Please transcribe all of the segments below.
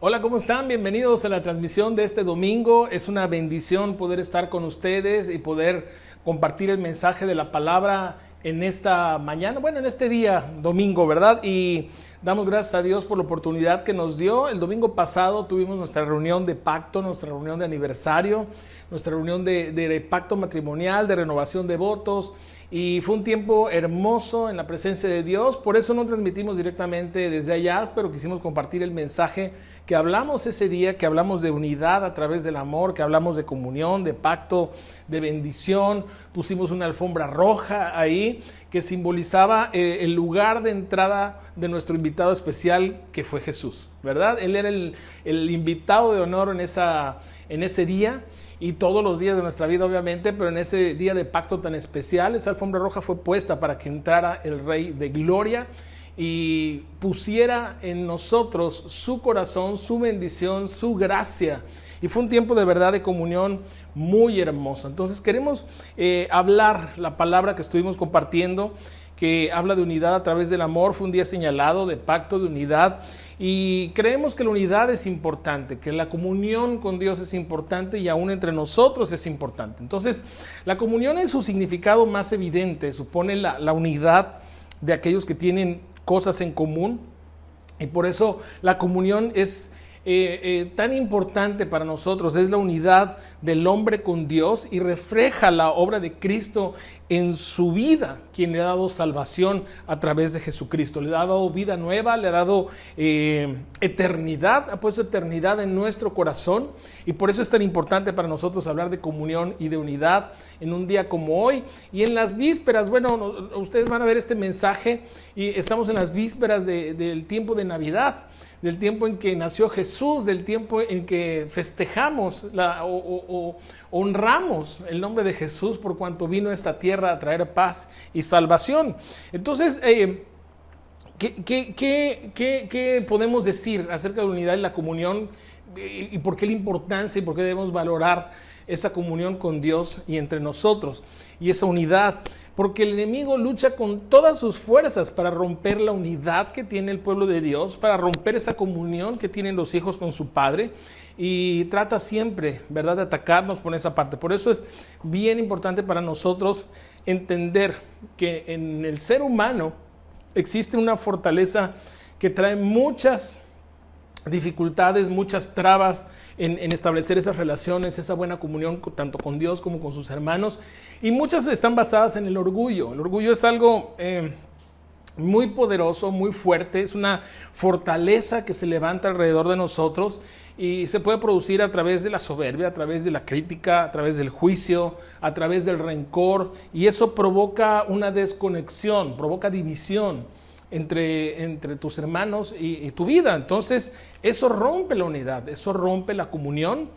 Hola, ¿cómo están? Bienvenidos a la transmisión de este domingo. Es una bendición poder estar con ustedes y poder compartir el mensaje de la palabra en esta mañana, en este día domingo, ¿verdad? Y damos gracias a Dios por la oportunidad que nos dio. El domingo pasado tuvimos nuestra reunión de pacto, nuestra reunión de aniversario, nuestra reunión de pacto matrimonial, de renovación de votos. Y fue un tiempo hermoso en la presencia de Dios. Por eso no transmitimos directamente desde allá, pero quisimos compartir el mensaje que hablamos ese día, que hablamos de unidad a través del amor, que hablamos de comunión, de pacto, de bendición. Pusimos una alfombra roja ahí que simbolizaba el lugar de entrada de nuestro invitado especial, que fue Jesús, ¿verdad? Él era el invitado de honor en ese día. Y todos los días de nuestra vida, obviamente, pero en ese día de pacto tan especial, esa alfombra roja fue puesta para que entrara el Rey de Gloria y pusiera en nosotros su corazón, su bendición, su gracia. Y fue un tiempo de verdad de comunión muy hermoso. Entonces queremos hablar la palabra que estuvimos compartiendo, que habla de unidad a través del amor. Fue un día señalado de pacto, de unidad, y creemos que la unidad es importante, que la comunión con Dios es importante y aún entre nosotros es importante. Entonces, la comunión en su significado más evidente supone la unidad de aquellos que tienen cosas en común, y por eso la comunión es tan importante para nosotros. Es la unidad del hombre con Dios y refleja la obra de Cristo en su vida, quien le ha dado salvación a través de Jesucristo. Le ha dado vida nueva, le ha dado eternidad, ha puesto eternidad en nuestro corazón, y por eso es tan importante para nosotros hablar de comunión y de unidad en un día como hoy. Y en las vísperas, ustedes van a ver este mensaje, y estamos en las vísperas del tiempo de Navidad, del tiempo en que nació Jesús, del tiempo en que festejamos honramos el nombre de Jesús por cuanto vino a esta tierra a traer paz y salvación. Entonces, ¿qué podemos decir acerca de la unidad y la comunión? ¿Y por qué la importancia y por qué debemos valorar esa comunión con Dios y entre nosotros y esa unidad? Porque el enemigo lucha con todas sus fuerzas para romper la unidad que tiene el pueblo de Dios, para romper esa comunión que tienen los hijos con su Padre, y trata siempre, ¿verdad?, de atacarnos por esa parte. Por eso es bien importante para nosotros entender que en el ser humano existe una fortaleza que trae muchas dificultades, muchas trabas en establecer esas relaciones, esa buena comunión tanto con Dios como con sus hermanos, y muchas están basadas en el orgullo. El orgullo es algo muy poderoso, muy fuerte, es una fortaleza que se levanta alrededor de nosotros y se puede producir a través de la soberbia, a través de la crítica, a través del juicio, a través del rencor, y eso provoca una desconexión, provoca división entre tus hermanos y tu vida. Entonces eso rompe la unidad, eso rompe la comunión,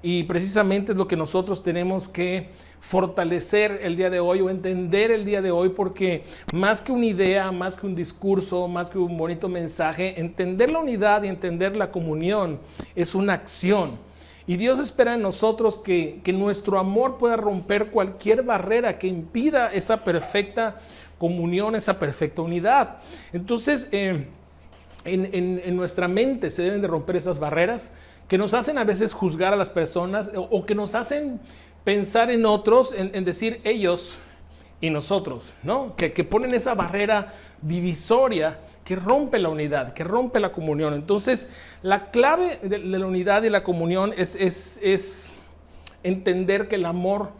y precisamente es lo que nosotros tenemos que fortalecer el día de hoy, o entender el día de hoy, porque más que una idea, más que un discurso, más que un bonito mensaje, entender la unidad y entender la comunión es una acción. Y Dios espera en nosotros que nuestro amor pueda romper cualquier barrera que impida esa perfecta comunión, esa perfecta unidad. Entonces, en nuestra mente se deben de romper esas barreras que nos hacen a veces juzgar a las personas, o que nos hacen pensar en otros, en decir ellos y nosotros, ¿no? Que ponen esa barrera divisoria que rompe la unidad, que rompe la comunión. Entonces, la clave de la unidad y la comunión es entender que el amor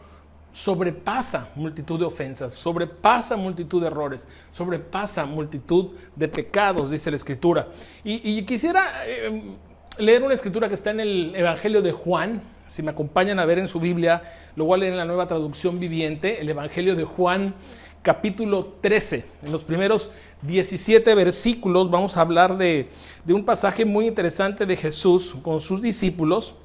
sobrepasa multitud de ofensas, sobrepasa multitud de errores, sobrepasa multitud de pecados, dice la Escritura. Y quisiera leer una escritura que está en el Evangelio de Juan. Si me acompañan a ver en su Biblia, lo voy a leer en la Nueva Traducción Viviente, el Evangelio de Juan, capítulo 13. En los primeros 17 versículos vamos a hablar de un pasaje muy interesante de Jesús con sus discípulos,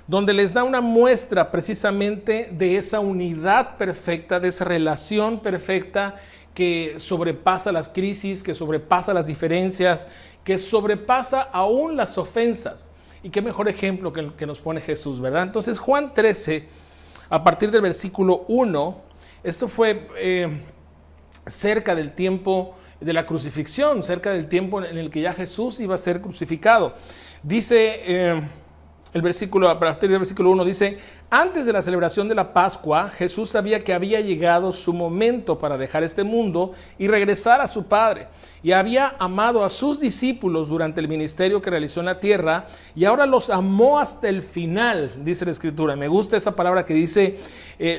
donde les da una muestra precisamente de esa unidad perfecta, de esa relación perfecta que sobrepasa las crisis, que sobrepasa las diferencias, que sobrepasa aún las ofensas. Y qué mejor ejemplo que nos pone Jesús, ¿verdad? Entonces, Juan 13, a partir del versículo 1, esto fue cerca del tiempo de la crucifixión, cerca del tiempo en el que ya Jesús iba a ser crucificado. Dice el versículo, a partir del versículo 1, dice: antes de la celebración de la Pascua, Jesús sabía que había llegado su momento para dejar este mundo y regresar a su Padre. Y había amado a sus discípulos durante el ministerio que realizó en la tierra, y ahora los amó hasta el final, dice la Escritura. Me gusta esa palabra que dice,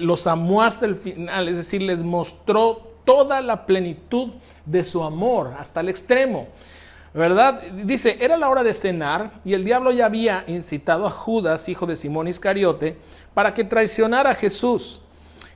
los amó hasta el final, es decir, les mostró toda la plenitud de su amor, hasta el extremo. ¿Verdad? Dice, era la hora de cenar y el diablo ya había incitado a Judas, hijo de Simón Iscariote, para que traicionara a Jesús.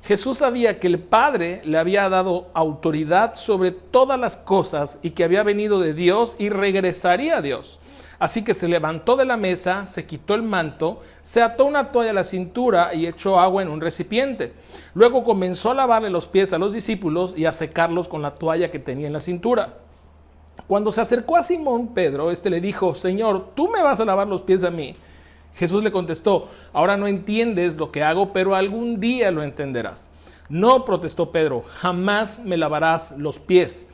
Jesús sabía que el Padre le había dado autoridad sobre todas las cosas y que había venido de Dios y regresaría a Dios. Así que se levantó de la mesa, se quitó el manto, se ató una toalla a la cintura y echó agua en un recipiente. Luego comenzó a lavarle los pies a los discípulos y a secarlos con la toalla que tenía en la cintura. Cuando se acercó a Simón Pedro, le dijo: Señor, ¿tú me vas a lavar los pies a mí? Jesús le contestó: ahora no entiendes lo que hago, pero algún día lo entenderás. No, protestó Pedro, jamás me lavarás los pies.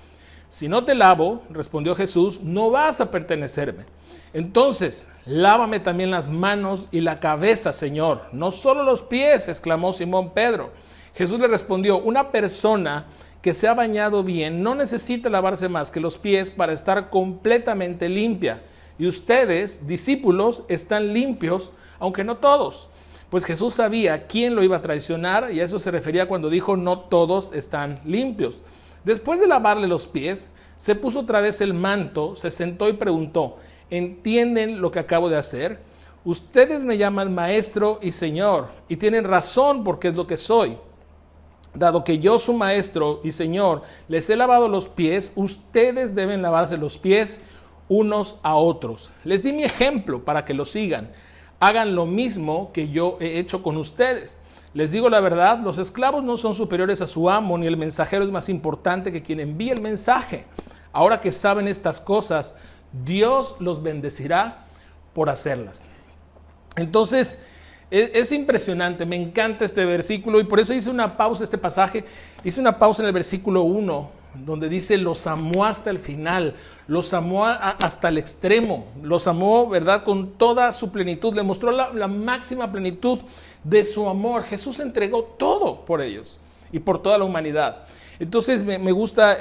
Si no te lavo, respondió Jesús, no vas a pertenecerme. Entonces, lávame también las manos y la cabeza, Señor, no solo los pies, exclamó Simón Pedro. Jesús le respondió: una persona que se ha bañado bien no necesita lavarse más que los pies para estar completamente limpia. Y ustedes, discípulos, están limpios, aunque no todos. Pues Jesús sabía quién lo iba a traicionar, y a eso se refería cuando dijo: no todos están limpios. Después de lavarle los pies, se puso otra vez el manto, se sentó y preguntó: ¿entienden lo que acabo de hacer? Ustedes me llaman maestro y señor, y tienen razón porque es lo que soy. Dado que yo, su maestro y señor, les he lavado los pies, ustedes deben lavarse los pies unos a otros. Les di mi ejemplo para que lo sigan. Hagan lo mismo que yo he hecho con ustedes. Les digo la verdad, los esclavos no son superiores a su amo, ni el mensajero es más importante que quien envía el mensaje. Ahora que saben estas cosas, Dios los bendecirá por hacerlas. Entonces, es impresionante, me encanta este versículo y por eso hice una pausa, este pasaje, hice una pausa en el versículo 1, donde dice: los amó hasta el final, los amó hasta el extremo, los amó, ¿verdad?, con toda su plenitud, le mostró la máxima plenitud de su amor. Jesús entregó todo por ellos y por toda la humanidad. Entonces me gusta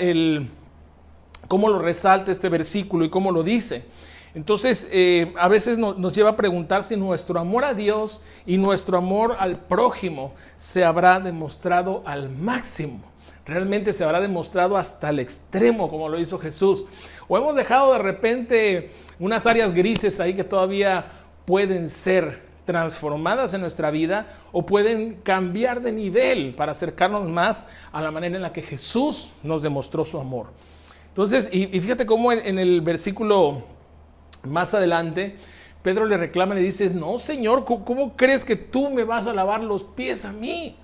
cómo lo resalta este versículo y cómo lo dice. Entonces, a veces nos lleva a preguntar si nuestro amor a Dios y nuestro amor al prójimo se habrá demostrado al máximo. Realmente se habrá demostrado hasta el extremo, como lo hizo Jesús. O hemos dejado de repente unas áreas grises ahí que todavía pueden ser transformadas en nuestra vida o pueden cambiar de nivel para acercarnos más a la manera en la que Jesús nos demostró su amor. Entonces, y fíjate cómo en el versículo más adelante, Pedro le reclama y le dice: no, Señor, ¿cómo crees que tú me vas a lavar los pies a mí?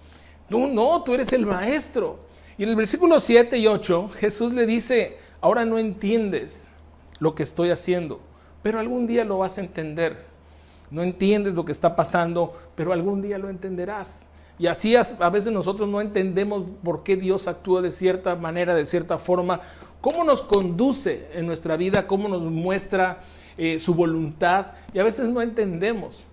No, tú eres el maestro. Y en el versículo 7 y 8, Jesús le dice: ahora no entiendes lo que estoy haciendo, pero algún día lo vas a entender. No entiendes lo que está pasando, pero algún día lo entenderás. Y así a veces nosotros no entendemos por qué Dios actúa de cierta manera, de cierta forma, cómo nos conduce en nuestra vida, cómo nos muestra su voluntad, y a veces no entendemos,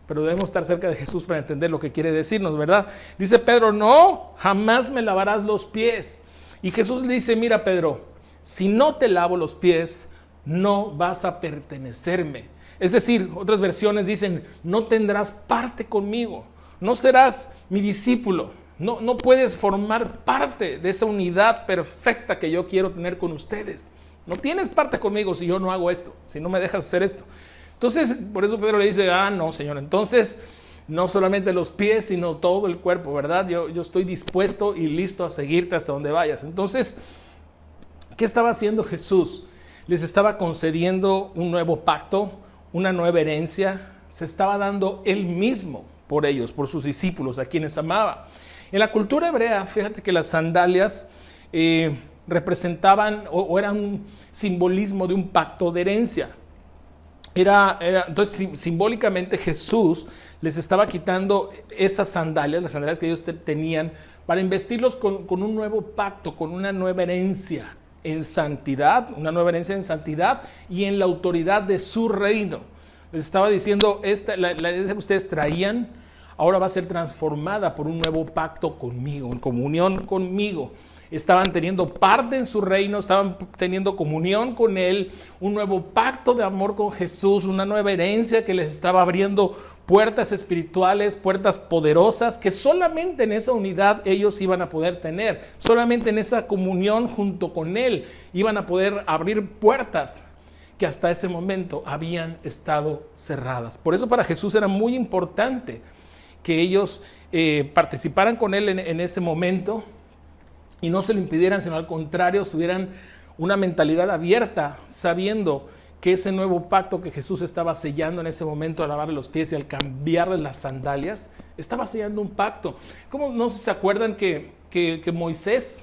pero debemos estar cerca de Jesús para entender lo que quiere decirnos, ¿verdad? Dice Pedro: no, jamás me lavarás los pies. Y Jesús le dice: mira, Pedro, si no te lavo los pies, no vas a pertenecerme. Es decir, otras versiones dicen: no tendrás parte conmigo, no serás mi discípulo, no puedes formar parte de esa unidad perfecta que yo quiero tener con ustedes. No tienes parte conmigo si yo no hago esto, si no me dejas hacer esto. Entonces, por eso Pedro le dice: no, Señor, entonces no solamente los pies, sino todo el cuerpo, ¿verdad? Yo estoy dispuesto y listo a seguirte hasta donde vayas. Entonces, ¿qué estaba haciendo Jesús? Les estaba concediendo un nuevo pacto, una nueva herencia. Se estaba dando Él mismo por ellos, por sus discípulos, a quienes amaba. En la cultura hebrea, fíjate que las sandalias representaban o eran un simbolismo de un pacto de herencia. Entonces, simbólicamente Jesús les estaba quitando esas sandalias, las sandalias que ellos tenían, para investirlos con un nuevo pacto, con una nueva herencia en santidad, una nueva herencia en santidad y en la autoridad de su reino. Les estaba diciendo, la herencia que ustedes traían ahora va a ser transformada por un nuevo pacto conmigo, en comunión conmigo. Estaban teniendo parte en su reino, estaban teniendo comunión con Él, un nuevo pacto de amor con Jesús, una nueva herencia que les estaba abriendo puertas espirituales, puertas poderosas que solamente en esa unidad ellos iban a poder tener, solamente en esa comunión junto con Él iban a poder abrir puertas que hasta ese momento habían estado cerradas. Por eso para Jesús era muy importante que ellos participaran con Él en ese momento y no se lo impidieran, sino al contrario, tuvieran una mentalidad abierta, sabiendo que ese nuevo pacto que Jesús estaba sellando en ese momento al lavarle los pies y al cambiarle las sandalias, estaba sellando un pacto. ¿Cómo no se acuerdan que Moisés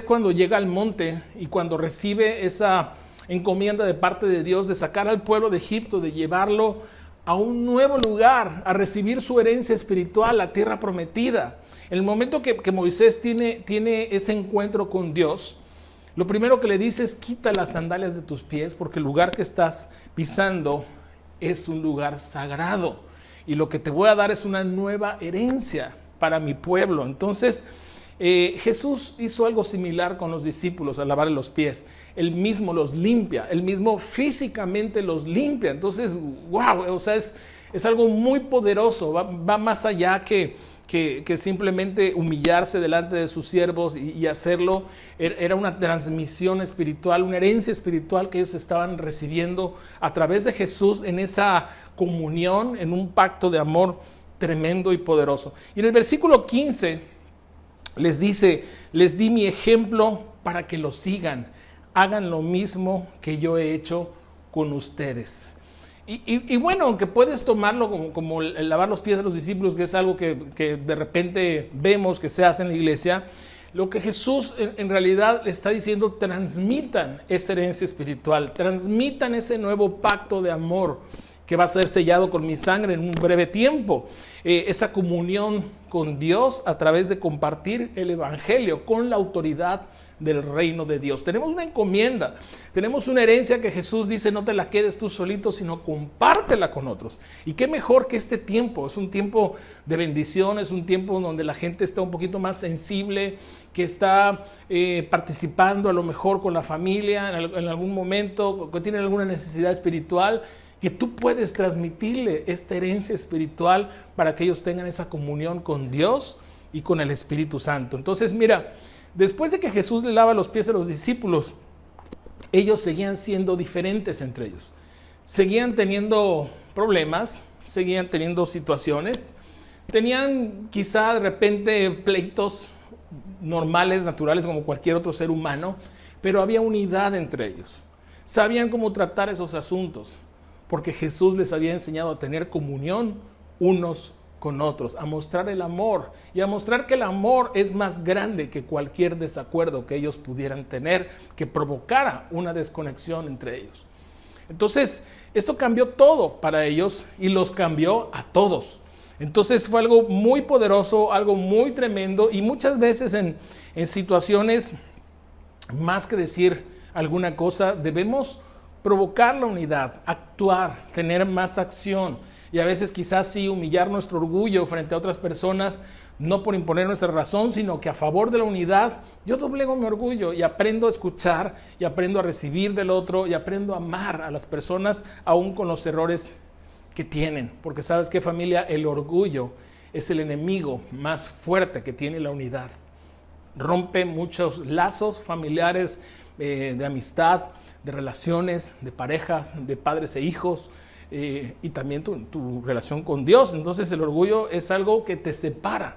cuando llega al monte y cuando recibe esa encomienda de parte de Dios de sacar al pueblo de Egipto, de llevarlo a un nuevo lugar, a recibir su herencia espiritual, la tierra prometida? En el momento que Moisés tiene ese encuentro con Dios, lo primero que le dice es: quita las sandalias de tus pies, porque el lugar que estás pisando es un lugar sagrado y lo que te voy a dar es una nueva herencia para mi pueblo. Entonces Jesús hizo algo similar con los discípulos al lavarle los pies. Él mismo los limpia, él mismo físicamente los limpia. Entonces, wow, o sea, es algo muy poderoso, va más allá que simplemente humillarse delante de sus siervos y hacerlo. Era una transmisión espiritual, una herencia espiritual que ellos estaban recibiendo a través de Jesús en esa comunión, en un pacto de amor tremendo y poderoso. Y en el versículo 15 les dice: les di mi ejemplo para que lo sigan, hagan lo mismo que yo he hecho con ustedes. Y bueno, aunque puedes tomarlo como el lavar los pies de los discípulos, que es algo que de repente vemos que se hace en la iglesia, lo que Jesús en realidad le está diciendo: transmitan esa herencia espiritual, transmitan ese nuevo pacto de amor que va a ser sellado con mi sangre en un breve tiempo. Esa comunión con Dios a través de compartir el evangelio con la autoridad del reino de Dios. Tenemos una encomienda, tenemos una herencia que Jesús dice: no te la quedes tú solito, sino compártela con otros. Y qué mejor que este tiempo, es un tiempo de bendición, es un tiempo donde la gente está un poquito más sensible, que está participando a lo mejor con la familia en algún momento, que tiene alguna necesidad espiritual, que tú puedes transmitirle esta herencia espiritual para que ellos tengan esa comunión con Dios y con el Espíritu Santo. Entonces, mira, después de que Jesús le lava los pies a los discípulos, ellos seguían siendo diferentes entre ellos. Seguían teniendo problemas, seguían teniendo situaciones, tenían quizá de repente pleitos normales, naturales, como cualquier otro ser humano, pero había unidad entre ellos. Sabían cómo tratar esos asuntos, porque Jesús les había enseñado a tener comunión unos con otros, a mostrar el amor y a mostrar que el amor es más grande que cualquier desacuerdo que ellos pudieran tener, que provocara una desconexión entre ellos. Entonces, esto cambió todo para ellos y los cambió a todos. Entonces fue algo muy poderoso, algo muy tremendo, y muchas veces en situaciones, más que decir alguna cosa, debemos provocar la unidad, actuar, tener más acción, y a veces quizás sí humillar nuestro orgullo frente a otras personas, no por imponer nuestra razón, sino que a favor de la unidad yo doblego mi orgullo y aprendo a escuchar y aprendo a recibir del otro y aprendo a amar a las personas aún con los errores que tienen, porque ¿sabes qué, familia? El orgullo es el enemigo más fuerte que tiene la unidad. Rompe muchos lazos familiares, de amistad, de relaciones, de parejas, de padres e hijos, y también tu relación con Dios. Entonces el orgullo es algo que te separa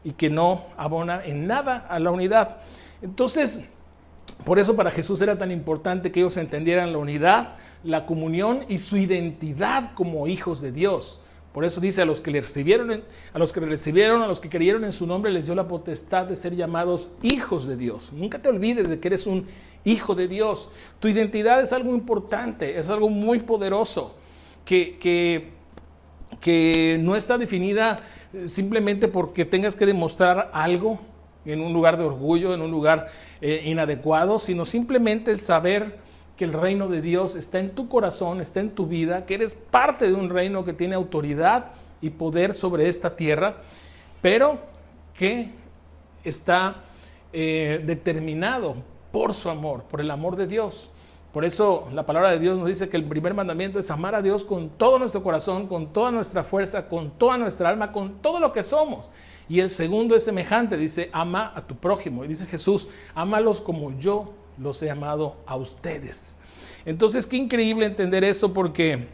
y que no abona en nada a la unidad. Entonces, por eso para Jesús era tan importante que ellos entendieran la unidad, la comunión y su identidad como hijos de Dios. Por eso dice: a los que le recibieron, a los que creyeron en su nombre, les dio la potestad de ser llamados hijos de Dios. Nunca te olvides de que eres un hijo de Dios. Tu identidad es algo importante, es algo muy poderoso, que no está definida simplemente porque tengas que demostrar algo en un lugar de orgullo, en un lugar inadecuado, sino simplemente el saber que el reino de Dios está en tu corazón, está en tu vida, que eres parte de un reino que tiene autoridad y poder sobre esta tierra, pero que está determinado por su amor, por el amor de Dios. Por eso la palabra de Dios nos dice que el primer mandamiento es amar a Dios con todo nuestro corazón, con toda nuestra fuerza, con toda nuestra alma, con todo lo que somos. Y el segundo es semejante, dice, ama a tu prójimo. Y dice Jesús, ámalos como yo los he amado a ustedes. Entonces, qué increíble entender eso, porque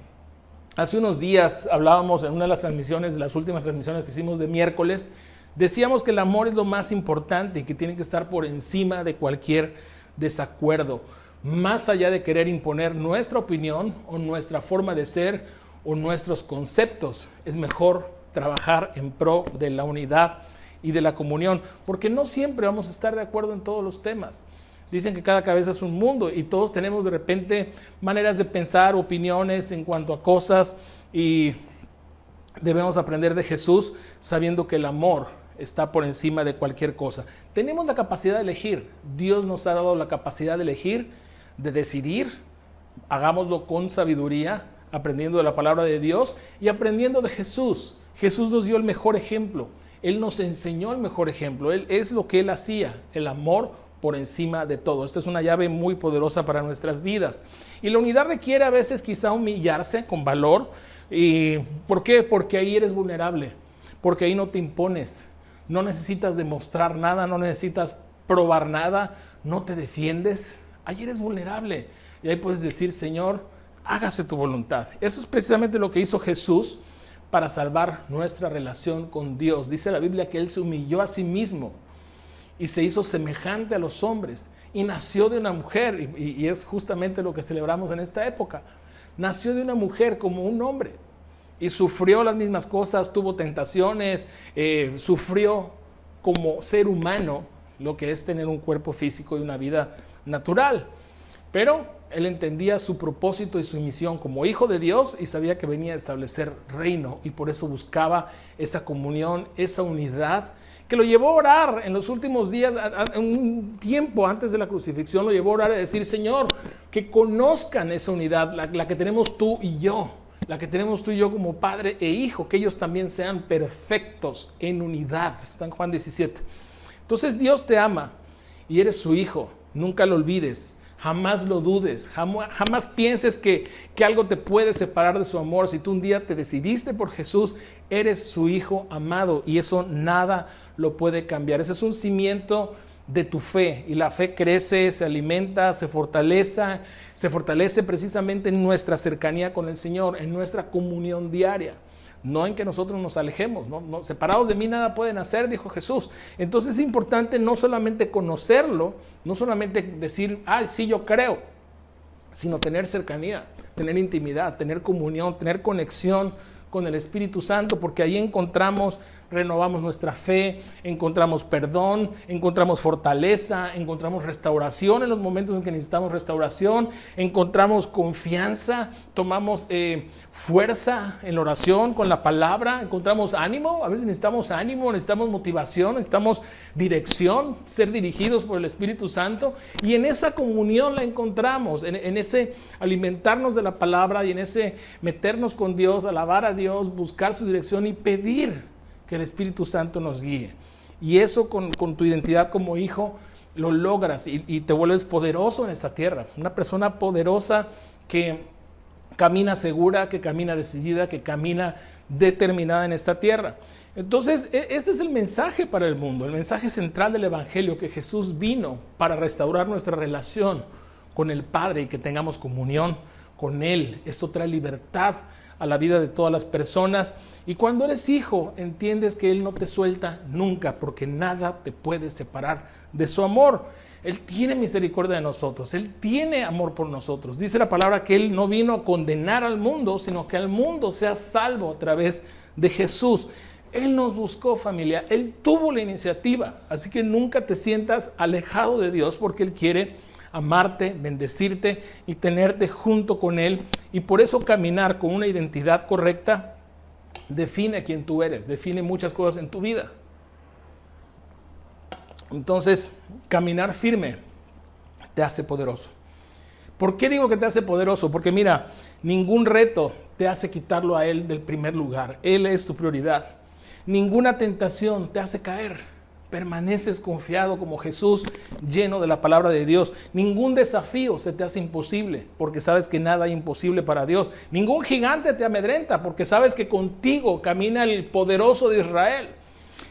hace unos días hablábamos en una de las transmisiones, de las últimas transmisiones que hicimos de miércoles, decíamos que el amor es lo más importante y que tiene que estar por encima de cualquier desacuerdo. Más allá de querer imponer nuestra opinión o nuestra forma de ser o nuestros conceptos, es mejor trabajar en pro de la unidad y de la comunión, porque no siempre vamos a estar de acuerdo en todos los temas. Dicen que cada cabeza es un mundo y todos tenemos de repente maneras de pensar, opiniones en cuanto a cosas, y debemos aprender de Jesús sabiendo que el amor está por encima de cualquier cosa. Tenemos la capacidad de elegir. Dios nos ha dado la capacidad de elegir, de decidir. Hagámoslo con sabiduría, aprendiendo de la palabra de Dios y aprendiendo de Jesús. Jesús nos dio el mejor ejemplo. Él nos enseñó el mejor ejemplo. Él es lo que Él hacía, el amor por encima de todo. Esto es una llave muy poderosa para nuestras vidas. Y la unidad requiere a veces quizá humillarse con valor. ¿Y por qué? Porque ahí eres vulnerable, porque ahí no te impones. No necesitas demostrar nada, no necesitas probar nada, no te defiendes. Ahí eres vulnerable y ahí puedes decir, Señor, hágase tu voluntad. Eso es precisamente lo que hizo Jesús para salvar nuestra relación con Dios. Dice la Biblia que Él se humilló a sí mismo y se hizo semejante a los hombres y nació de una mujer, y es justamente lo que celebramos en esta época. Nació de una mujer como un hombre y sufrió las mismas cosas, tuvo tentaciones, sufrió como ser humano lo que es tener un cuerpo físico y una vida natural, pero Él entendía su propósito y su misión como hijo de Dios y sabía que venía a establecer reino, y por eso buscaba esa comunión, esa unidad, que lo llevó a orar en los últimos días, un tiempo antes de la crucifixión, lo llevó a orar y a decir, Señor, que conozcan esa unidad, la que tenemos tú y yo, la que tenemos tú y yo como padre e hijo, que ellos también sean perfectos en unidad. Está en Juan 17. Entonces Dios te ama y eres su hijo. Nunca lo olvides, jamás lo dudes, jamás pienses que algo te puede separar de su amor. Si tú un día te decidiste por Jesús, eres su hijo amado y eso nada lo puede cambiar. Ese es un cimiento de tu fe, y la fe crece, se alimenta, se fortalece precisamente en nuestra cercanía con el Señor, en nuestra comunión diaria. No en que nosotros nos alejemos, ¿no? Separados de mí nada pueden hacer, dijo Jesús. Entonces es importante no solamente conocerlo, no solamente decir, sí, yo creo, sino tener cercanía, tener intimidad, tener comunión, tener conexión con el Espíritu Santo, porque ahí renovamos nuestra fe, encontramos perdón, encontramos fortaleza, encontramos restauración en los momentos en que necesitamos restauración, encontramos confianza, tomamos fuerza en la oración con la palabra, encontramos ánimo. A veces necesitamos ánimo, necesitamos motivación, necesitamos dirección, ser dirigidos por el Espíritu Santo, y en esa comunión la encontramos, en ese alimentarnos de la palabra y en ese meternos con Dios, alabar a Dios, buscar su dirección y pedir que el Espíritu Santo nos guíe. Y eso con tu identidad como hijo lo logras y te vuelves poderoso en esta tierra. Una persona poderosa que camina segura, que camina decidida, que camina determinada en esta tierra. Entonces, este es el mensaje para el mundo, el mensaje central del Evangelio, que Jesús vino para restaurar nuestra relación con el Padre y que tengamos comunión con Él. Esto trae libertad a la vida de todas las personas, y cuando eres hijo entiendes que Él no te suelta nunca, porque nada te puede separar de su amor. Él tiene misericordia de nosotros, Él tiene amor por nosotros. Dice la palabra que Él no vino a condenar al mundo, sino que al mundo sea salvo a través de Jesús. Él nos buscó, familia, Él tuvo la iniciativa, así que nunca te sientas alejado de Dios, porque Él quiere amarte, bendecirte y tenerte junto con Él. Y por eso caminar con una identidad correcta define quién tú eres, define muchas cosas en tu vida. Entonces, caminar firme te hace poderoso. ¿Por qué digo que te hace poderoso? Porque mira, ningún reto te hace quitarlo a Él del primer lugar. Él es tu prioridad. Ninguna tentación te hace caer. Permaneces confiado como Jesús, lleno de la palabra de Dios. Ningún desafío se te hace imposible, porque sabes que nada es imposible para Dios. Ningún gigante te amedrenta, porque sabes que contigo camina el poderoso de Israel.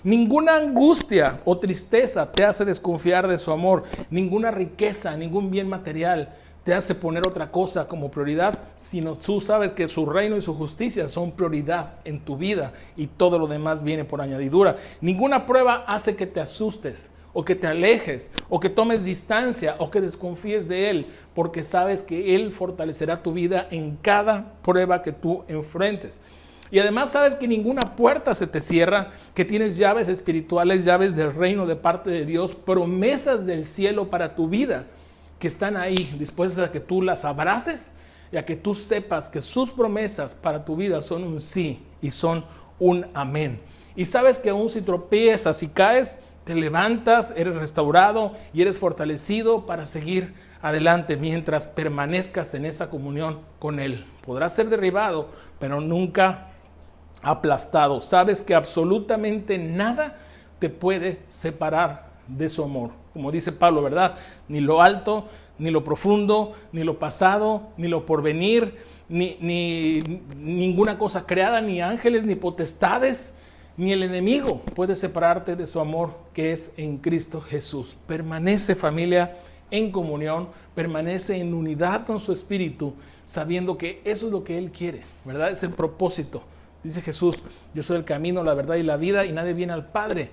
Ninguna angustia o tristeza te hace desconfiar de su amor. Ninguna riqueza, ningún bien material te hace poner otra cosa como prioridad, sino tú sabes que su reino y su justicia son prioridad en tu vida y todo lo demás viene por añadidura. Ninguna prueba hace que te asustes o que te alejes o que tomes distancia o que desconfíes de Él, porque sabes que Él fortalecerá tu vida en cada prueba que tú enfrentes. Y además sabes que ninguna puerta se te cierra, que tienes llaves espirituales, llaves del reino de parte de Dios, promesas del cielo para tu vida, que están ahí dispuestas a que tú las abraces y a que tú sepas que sus promesas para tu vida son un sí y son un amén. Y sabes que aún si tropiezas y caes, te levantas, eres restaurado y eres fortalecido para seguir adelante mientras permanezcas en esa comunión con Él. Podrás ser derribado, pero nunca aplastado. Sabes que absolutamente nada te puede separar de su amor. Como dice Pablo, ¿verdad? Ni lo alto, ni lo profundo, ni lo pasado, ni lo porvenir, ni ninguna cosa creada, ni ángeles, ni potestades, ni el enemigo puede separarte de su amor que es en Cristo Jesús. Permanece, familia, en comunión, permanece en unidad con su Espíritu, sabiendo que eso es lo que Él quiere, ¿verdad? Es el propósito. Dice Jesús, yo soy el camino, la verdad y la vida, y nadie viene al Padre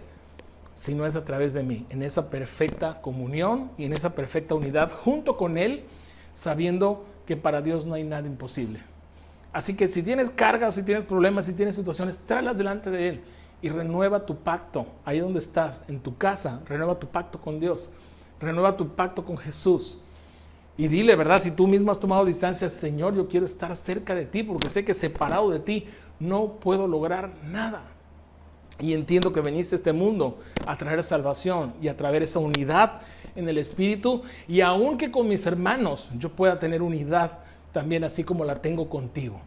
si no es a través de mí, en esa perfecta comunión y en esa perfecta unidad junto con Él, sabiendo que para Dios no hay nada imposible. Así que si tienes cargas, si tienes problemas, si tienes situaciones, tráelas delante de Él y renueva tu pacto, ahí donde estás, en tu casa, renueva tu pacto con Dios, renueva tu pacto con Jesús. Y dile, ¿verdad? Si tú mismo has tomado distancia, Señor, yo quiero estar cerca de ti, porque sé que separado de ti no puedo lograr nada. Y entiendo que viniste a este mundo a traer salvación y a traer esa unidad en el Espíritu. Y aun que con mis hermanos yo pueda tener unidad también así como la tengo contigo.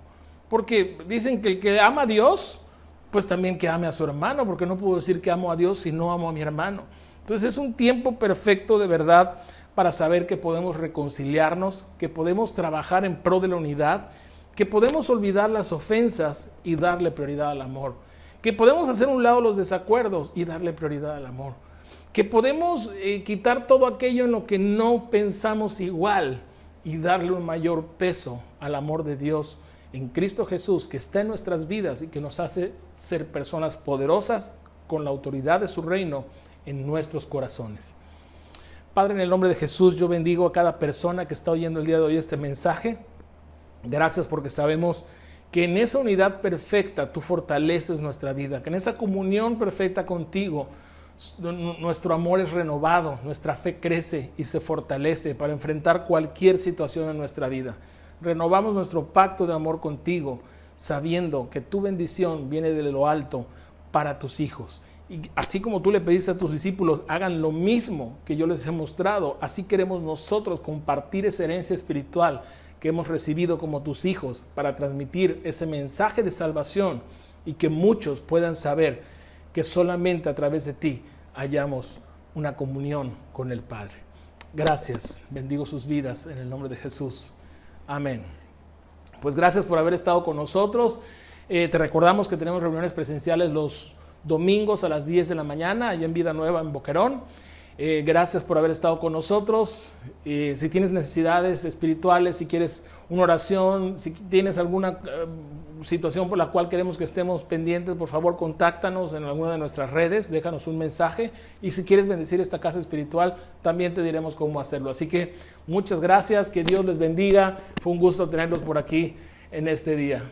Porque dicen que el que ama a Dios, pues también que ame a su hermano. Porque no puedo decir que amo a Dios si no amo a mi hermano. Entonces es un tiempo perfecto de verdad para saber que podemos reconciliarnos, que podemos trabajar en pro de la unidad, que podemos olvidar las ofensas y darle prioridad al amor. Que podemos hacer a un lado los desacuerdos y darle prioridad al amor. Que podemos quitar todo aquello en lo que no pensamos igual y darle un mayor peso al amor de Dios en Cristo Jesús, que está en nuestras vidas y que nos hace ser personas poderosas con la autoridad de su reino en nuestros corazones. Padre, en el nombre de Jesús, yo bendigo a cada persona que está oyendo el día de hoy este mensaje. Gracias porque sabemos que en esa unidad perfecta tú fortaleces nuestra vida, que en esa comunión perfecta contigo nuestro amor es renovado, nuestra fe crece y se fortalece para enfrentar cualquier situación en nuestra vida. Renovamos nuestro pacto de amor contigo, sabiendo que tu bendición viene de lo alto para tus hijos. Y así como tú le pediste a tus discípulos, hagan lo mismo que yo les he mostrado, así queremos nosotros compartir esa herencia espiritual que hemos recibido como tus hijos para transmitir ese mensaje de salvación y que muchos puedan saber que solamente a través de ti hallamos una comunión con el Padre. Gracias, bendigo sus vidas en el nombre de Jesús. Amén. Pues gracias por haber estado con nosotros. Te recordamos que tenemos reuniones presenciales los domingos a las 10 de la mañana allá en Vida Nueva en Boquerón. Gracias por haber estado con nosotros. Si tienes necesidades espirituales, si quieres una oración, si tienes alguna situación por la cual queremos que estemos pendientes, por favor contáctanos en alguna de nuestras redes, déjanos un mensaje, y si quieres bendecir esta casa espiritual también te diremos cómo hacerlo. Así que muchas gracias, que Dios les bendiga, fue un gusto tenerlos por aquí en este día.